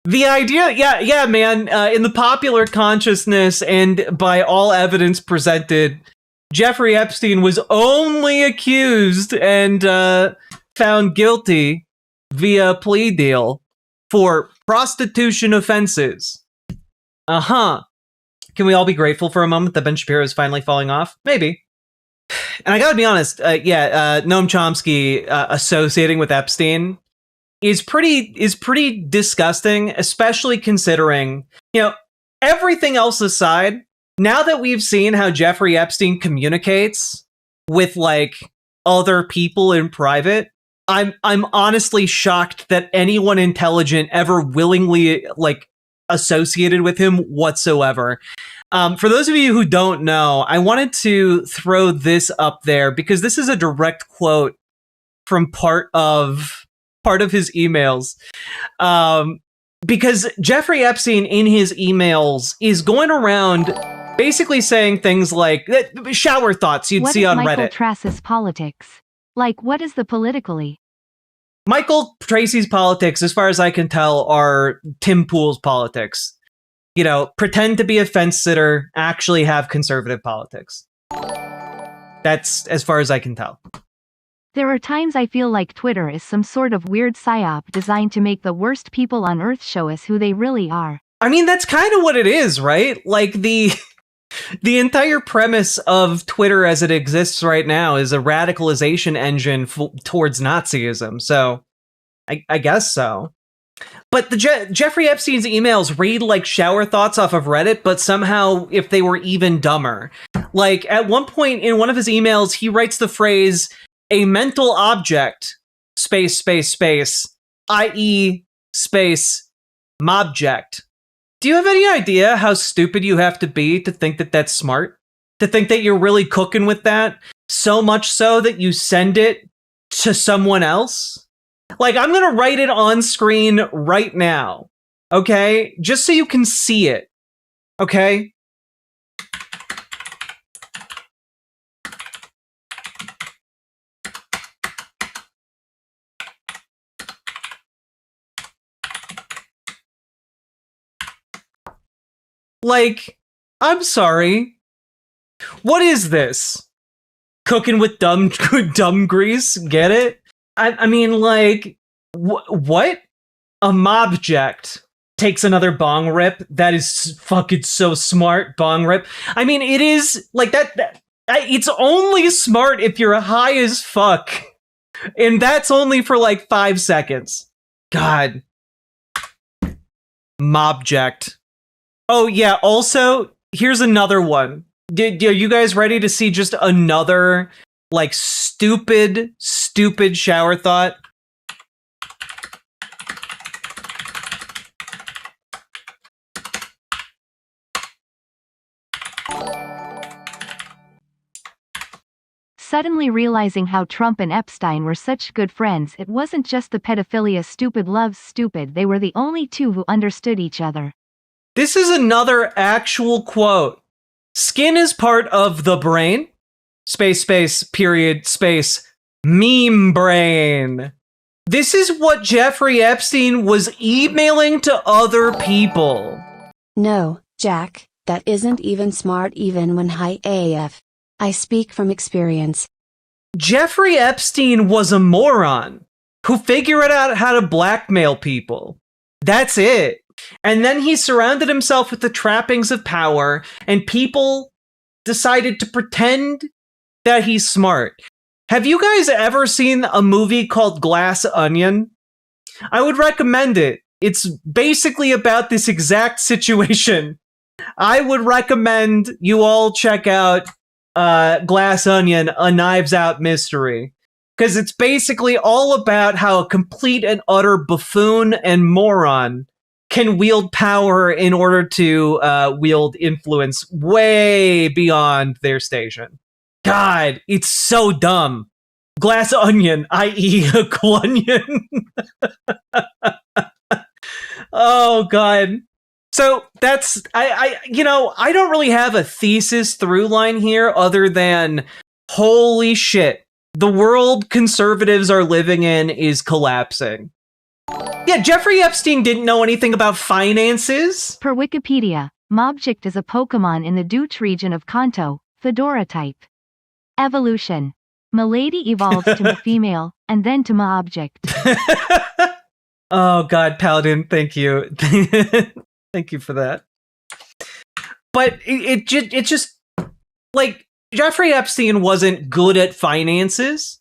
The idea, yeah, man, in the popular consciousness and by all evidence presented, Jeffrey Epstein was only accused and found guilty via plea deal for prostitution offenses. Can we all be grateful for a moment that Ben Shapiro is finally falling off? Maybe. And I gotta be honest, Noam Chomsky associating with Epstein is pretty disgusting, especially considering, everything else aside, now that we've seen how Jeffrey Epstein communicates with like other people in private, I'm honestly shocked that anyone intelligent ever willingly like associated with him whatsoever. For those of you who don't know, I wanted to throw this up there because this is a direct quote from part of his emails. Because Jeffrey Epstein in his emails is going around basically saying things like shower thoughts you'd see on Reddit. What is Michael Tracy's politics? Like, what is the politically? Michael Tracy's politics, as far as I can tell, are Tim Pool's politics. Pretend to be a fence sitter, actually have conservative politics. That's as far as I can tell. There are times I feel like Twitter is some sort of weird psyop designed to make the worst people on Earth show us who they really are. I mean, that's kind of what it is, right? Like the entire premise of Twitter as it exists right now is a radicalization engine towards Nazism. So I guess so. But the Jeffrey Epstein's emails read like shower thoughts off of Reddit, but somehow if they were even dumber. Like at one point in one of his emails, he writes the phrase, a mental object, space, i.e. space, mobject. Do you have any idea how stupid you have to be to think that that's smart? To think that you're really cooking with that? So much so that you send it to someone else? Like, I'm going to write it on screen right now, okay? Just so you can see it, okay? Like, I'm sorry. What is this? Cooking with dumb grease? Get it? I mean, like, what? A mobject takes another bong rip. That is fucking so smart, bong rip. I mean, it is, like, that it's only smart if you're high as fuck. And that's only for, like, 5 seconds. God. Mobject. Oh, yeah, also, here's another one. Are you guys ready to see just another, like, stupid shower thought? Suddenly realizing how Trump and Epstein were such good friends, it wasn't just the pedophilia stupid loves stupid, they were the only two who understood each other. This is another actual quote. Skin is part of the brain. Space, period, space, meme brain. This is what Jeffrey Epstein was emailing to other people. No, Jack, that isn't even smart even when high AF. I speak from experience. Jeffrey Epstein was a moron who figured out how to blackmail people. That's it. And then he surrounded himself with the trappings of power, and people decided to pretend that he's smart. Have you guys ever seen a movie called Glass Onion? I would recommend it. It's basically about this exact situation. I would recommend you all check out Glass Onion, A Knives Out Mystery. Because it's basically all about how a complete and utter buffoon and moron can wield power in order to wield influence way beyond their station. God, it's so dumb. Glass onion, i.e. a Klunion. Oh, God. So that's, I don't really have a thesis through line here other than, holy shit, the world conservatives are living in is collapsing. Yeah, Jeffrey Epstein didn't know anything about finances. Per Wikipedia, Mobject is a Pokemon in the Dutch region of Kanto, Fedora type. Evolution. Milady evolves to a female, and then to Mobject. Oh, God, Paladin, thank you. Thank you for that. But it just, like, Jeffrey Epstein wasn't good at finances.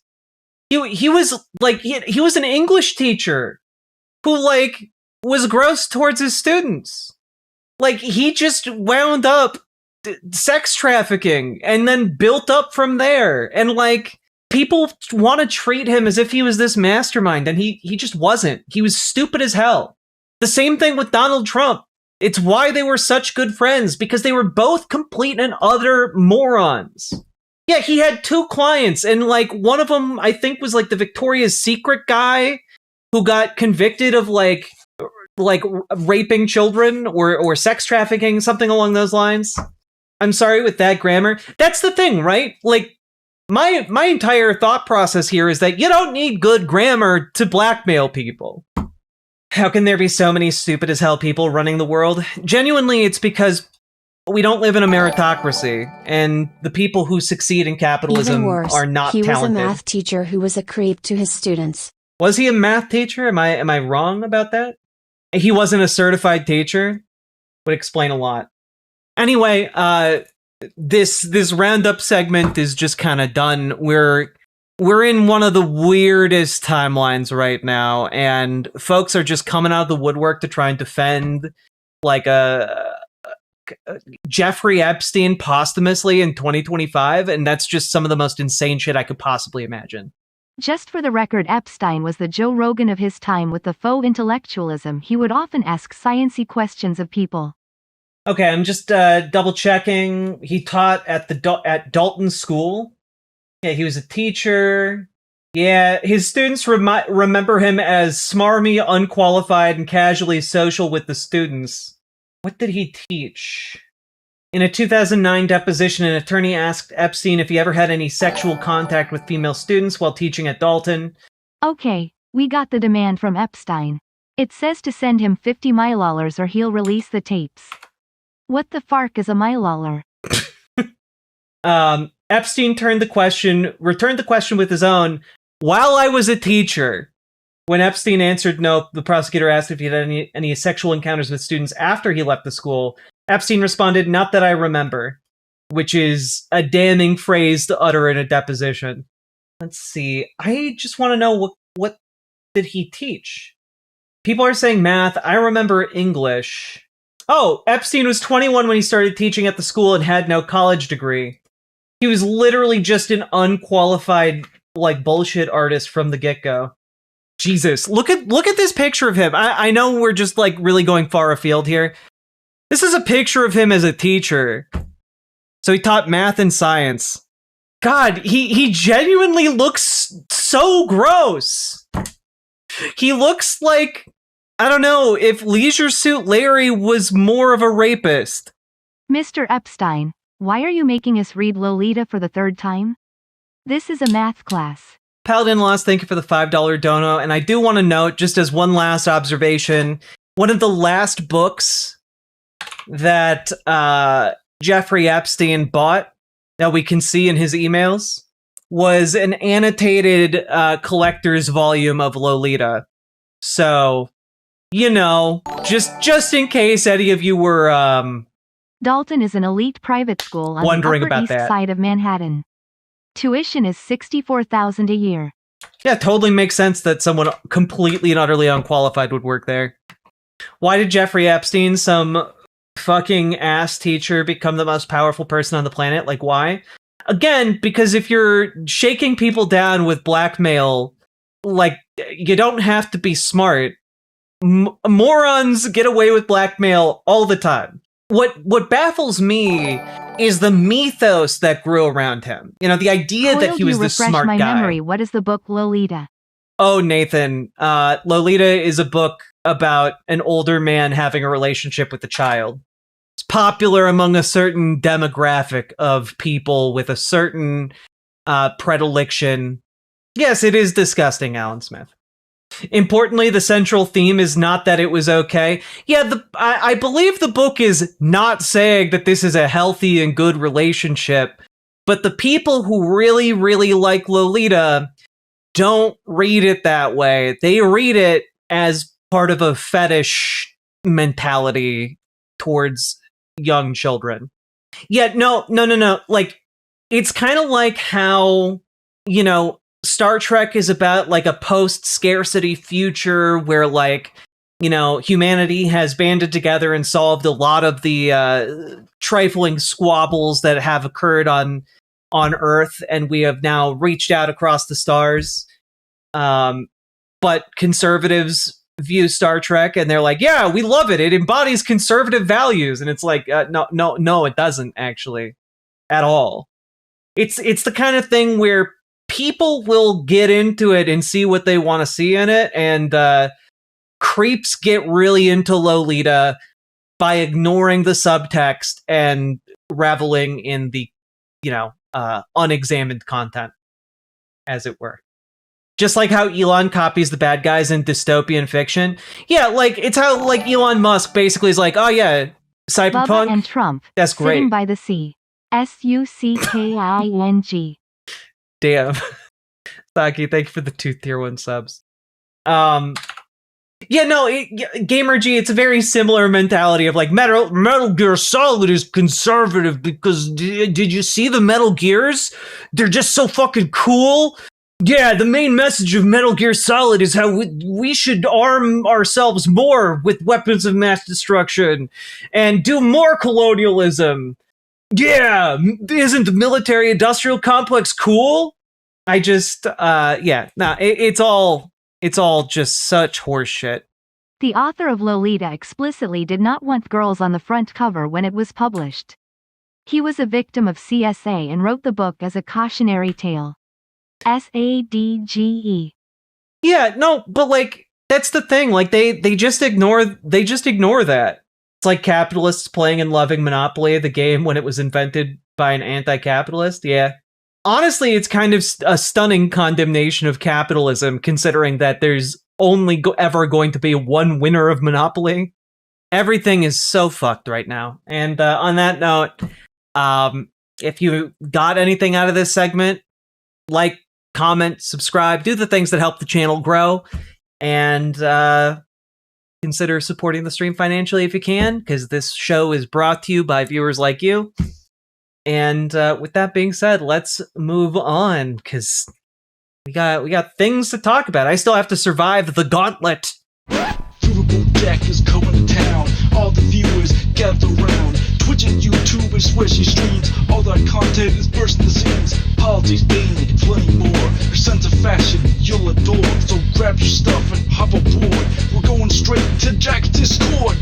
He was, like, he was an English teacher who, like, was gross towards his students. Like, he just wound up sex trafficking and then built up from there. And, like, people want to treat him as if he was this mastermind, and he just wasn't. He was stupid as hell. The same thing with Donald Trump. It's why they were such good friends, because they were both complete and utter morons. Yeah, he had 2 clients, and, like, one of them, I think, was, like, the Victoria's Secret guy who got convicted of, like raping children or sex trafficking, something along those lines. I'm sorry with that grammar. That's the thing, right? Like, my entire thought process here is that you don't need good grammar to blackmail people. How can there be so many stupid as hell people running the world? Genuinely, it's because we don't live in a meritocracy, and the people who succeed in capitalism Even worse, are not he talented. was a math teacher who was a creep to his students. Was he a math teacher? Am I wrong about that? He wasn't a certified teacher? Would explain a lot. Anyway, this roundup segment is just kind of done. We're in one of the weirdest timelines right now, and folks are just coming out of the woodwork to try and defend, like, a Jeffrey Epstein posthumously in 2025, and that's just some of the most insane shit I could possibly imagine. Just for the record, Epstein was the Joe Rogan of his time with the faux intellectualism. He would often ask science-y questions of people. Okay, I'm just double checking. He taught at at Dalton School. Yeah, he was a teacher. Yeah, his students remember him as smarmy, unqualified, and casually social with the students. What did he teach? In a 2009 deposition, an attorney asked Epstein if he ever had any sexual contact with female students while teaching at Dalton. Okay, we got the demand from Epstein. It says to send him $50 or he'll release the tapes. What the fark is a $. Epstein returned the question with his own, "While I was a teacher." When Epstein answered no, the prosecutor asked if he had any sexual encounters with students after he left the school. Epstein responded, "Not that I remember," which is a damning phrase to utter in a deposition. Let's see. I just want to know what did he teach? People are saying math. I remember English. Oh, Epstein was 21 when he started teaching at the school and had no college degree. He was literally just an unqualified, like, bullshit artist from the get-go. Jesus, look at this picture of him. I know we're just, like, really going far afield here. This is a picture of him as a teacher. So he taught math and science. God, he genuinely looks so gross. He looks like, I don't know, if Leisure Suit Larry was more of a rapist. Mr. Epstein, why are you making us read Lolita for the 3rd time? This is a math class. Paladin Lost, thank you for the $5 dono. And I do want to note, just as one last observation, one of the last books that Jeffrey Epstein bought that we can see in his emails was an annotated collector's volume of Lolita. So, you know, just in case any of you were Dalton is an elite private school on wondering the Upper about East that. Side of Manhattan. Tuition is $64,000 a year. Yeah, totally makes sense that someone completely and utterly unqualified would work there. Why did Jeffrey Epstein, some fucking ass teacher, become the most powerful person on the planet? Like, why? Again, because if you're shaking people down with blackmail, like, you don't have to be smart. morons get away with blackmail all the time. What baffles me is the mythos that grew around him. You know, the idea that he was this smart guy. Memory. What is the book Lolita? Oh, Nathan, Lolita is a book about an older man having a relationship with a child. It's popular among a certain demographic of people with a certain predilection. Yes, it is disgusting, Alan Smith. Importantly, the central theme is not that it was okay. Yeah, I believe the book is not saying that this is a healthy and good relationship, but the people who really, really like Lolita don't read it that way. They read it as part of a fetish mentality towards young children. Yeah, no. Like, it's kind of like how, you know, Star Trek is about like a post-scarcity future where, like, you know, humanity has banded together and solved a lot of the trifling squabbles that have occurred on Earth, and we have now reached out across the stars. But conservatives view Star Trek and they're like, yeah, we love it. It embodies conservative values. And it's like, no, it doesn't actually at all. It's the kind of thing where people will get into it and see what they want to see in it, and creeps get really into Lolita by ignoring the subtext and reveling in the, you know, unexamined content, as it were. Just like how Elon copies the bad guys in dystopian fiction. Yeah, like, it's how, like, Elon Musk basically is like, oh yeah, cyberpunk. Bubba and Trump. That's great. Sitting by the sea. SUCKING. Damn. Saki, thank you for the 2 tier 1 subs. Yeah, no, Gamer G, it's a very similar mentality of like, Metal Gear Solid is conservative because did you see the Metal Gears? They're just so fucking cool. Yeah, the main message of Metal Gear Solid is how we should arm ourselves more with weapons of mass destruction and do more colonialism. Yeah, isn't the military-industrial complex cool? I just, it's all just such horseshit. The author of Lolita explicitly did not want girls on the front cover when it was published. He was a victim of CSA and wrote the book as a cautionary tale. SADGE. Yeah, no, but like, that's the thing. Like, they just ignore that. It's like capitalists playing and loving Monopoly, the game, when it was invented by an anti-capitalist. Yeah. Honestly, it's kind of a stunning condemnation of capitalism, considering that there's only ever going to be one winner of Monopoly. Everything is so fucked right now. And on that note, if you got anything out of this segment, like, comment, subscribe, do the things that help the channel grow, and consider supporting the stream financially if you can, because this show is brought to you by viewers like you. And with that being said, let's move on, because we got things to talk about. I still have to survive the gauntlet. Riverboat Jack is going to town. All the viewers gather around. Twitch and YouTube is where she streams. All that content is bursting the seams. Politics, gaming, and plenty more. Her sense of fashion you'll adore. So grab your stuff and hop aboard. We're going straight to Jack's Discord.